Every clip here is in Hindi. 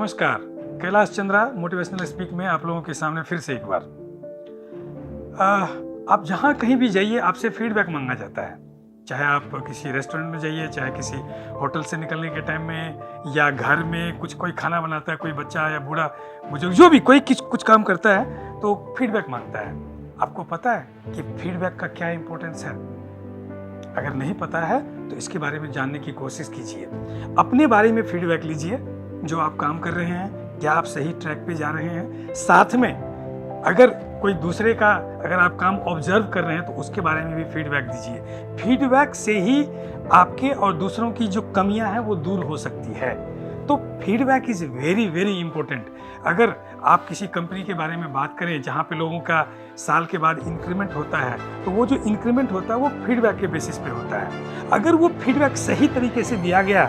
नमस्कार, कैलाश चंद्रा मोटिवेशनल स्पीक में आप लोगों के सामने फिर से एक बार। आप जहाँ कहीं भी जाइए आपसे फीडबैक मांगा जाता है। चाहे आप किसी रेस्टोरेंट में जाइए, चाहे किसी होटल से निकलने के टाइम में, या घर में कोई खाना बनाता है, कोई बच्चा या बूढ़ा बुजुर्ग जो भी कोई कुछ काम करता है तो फीडबैक मांगता है। आपको पता है कि फीडबैक का क्या इंपॉर्टेंस है? अगर नहीं पता है तो इसके बारे में जानने की कोशिश कीजिए। अपने बारे में फीडबैक लीजिए, जो आप काम कर रहे हैं, क्या आप सही ट्रैक पे जा रहे हैं। साथ में अगर कोई दूसरे का अगर आप काम ऑब्जर्व कर रहे हैं तो उसके बारे में भी फीडबैक दीजिए। फीडबैक से ही आपके और दूसरों की जो कमियां हैं वो दूर हो सकती है। तो feedback is very very important. अगर आप किसी कंपनी के बारे में बात करें जहां पे लोगों का साल के बाद इंक्रीमेंट होता है, तो वो जो इंक्रीमेंट होता है वो फीडबैक के बेसिस पे होता है। अगर वो फीडबैक सही तरीके से दिया गया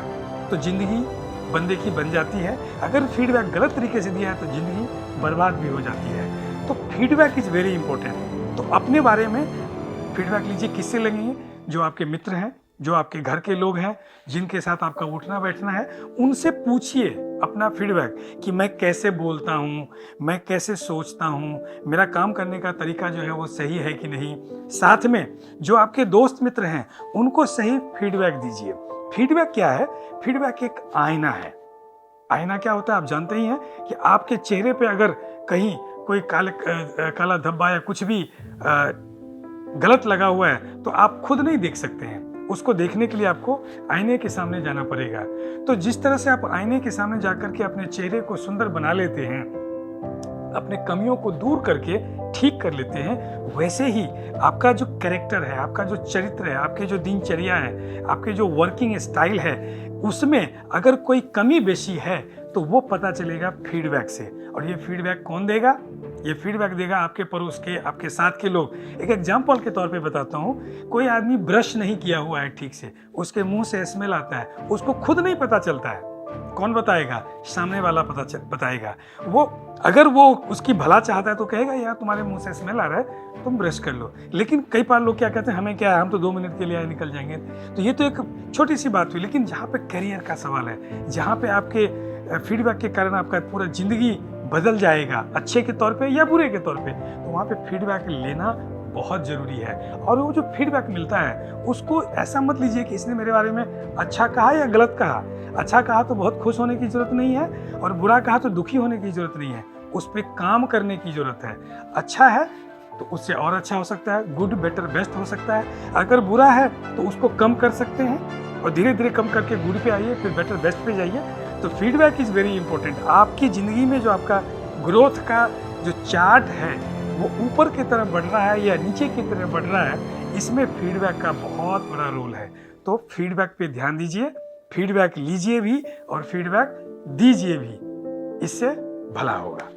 तो जिंदगी बंदे की बन जाती है। अगर फीडबैक गलत तरीके से दिया है तो जिंदगी बर्बाद भी हो जाती है। तो फीडबैक इज वेरी इंपॉर्टेंट। तो अपने बारे में फीडबैक लीजिए। किससे लेंगे? जो आपके मित्र हैं, जो आपके घर के लोग हैं, जिनके साथ आपका उठना बैठना है, उनसे पूछिए अपना फीडबैक कि मैं कैसे बोलता हूँ, मैं कैसे सोचता हूँ, मेरा काम करने का तरीका जो है वो सही है कि नहीं। साथ में जो आपके दोस्त मित्र हैं उनको सही फीडबैक दीजिए। फीडबैक क्या है? फीडबैक एक आईना है। आईना क्या होता है आप जानते ही हैं कि आपके चेहरे पे अगर कहीं कोई काला धब्बा या कुछ भी गलत लगा हुआ है तो आप खुद नहीं देख सकते हैं। उसको देखने के लिए आपको आईने के सामने जाना पड़ेगा। तो जिस तरह से आप आईने के सामने जाकर के अपने चेहरे को सुंदर बना लेते हैं, अपने कमियों को दूर करके ठीक कर लेते हैं, वैसे ही आपका जो कैरेक्टर है, आपका जो चरित्र है, आपके जो दिनचर्या है, आपके जो वर्किंग स्टाइल है, उसमें अगर कोई कमी बेशी है तो वो पता चलेगा फीडबैक से। और ये फीडबैक कौन देगा? ये फीडबैक देगा आपके पड़ोस के, आपके साथ के लोग। एक एग्जाम्पल के तौर पे बताता हूँ। कोई आदमी ब्रश नहीं किया हुआ है ठीक से, उसके मुंह से स्मेल आता है, उसको खुद नहीं पता चलता है। कौन बताएगा? सामने वाला बताएगा। वो अगर वो उसकी भला चाहता है तो कहेगा यार तुम्हारे मुंह से स्मेल आ रहा है, तुम ब्रश कर लो। लेकिन कई बार लोग क्या कहते हैं, हमें क्या है, हम तो 2 मिनट के लिए आए निकल जाएंगे। तो ये तो एक छोटी सी बात हुई। लेकिन जहाँ पे करियर का सवाल है, जहाँ पे आपके फीडबैक के कारण आपका पूरा जिंदगी बदल जाएगा, अच्छे के तौर पे या बुरे के तौर पे, तो वहाँ पे फीडबैक लेना बहुत ज़रूरी है। और वो जो फीडबैक मिलता है उसको ऐसा मत लीजिए कि इसने मेरे बारे में अच्छा कहा या गलत कहा। अच्छा कहा तो बहुत खुश होने की ज़रूरत नहीं है, और बुरा कहा तो दुखी होने की ज़रूरत नहीं है। उस पर काम करने की ज़रूरत है। अच्छा है तो उससे और अच्छा हो सकता है, गुड बेटर बेस्ट हो सकता है। अगर बुरा है तो उसको कम कर सकते हैं और धीरे धीरे कम करके गुड पे आइए, फिर बेटर बेस्ट पे जाइए। तो फीडबैक इज़ वेरी इंपॉर्टेंट। आपकी ज़िंदगी में जो आपका ग्रोथ का जो चार्ट है वो ऊपर की तरफ बढ़ रहा है या नीचे की तरफ बढ़ रहा है, इसमें फीडबैक का बहुत बड़ा रोल है। तो फीडबैक पे ध्यान दीजिए, फीडबैक लीजिए भी और फीडबैक दीजिए भी, इससे भला होगा।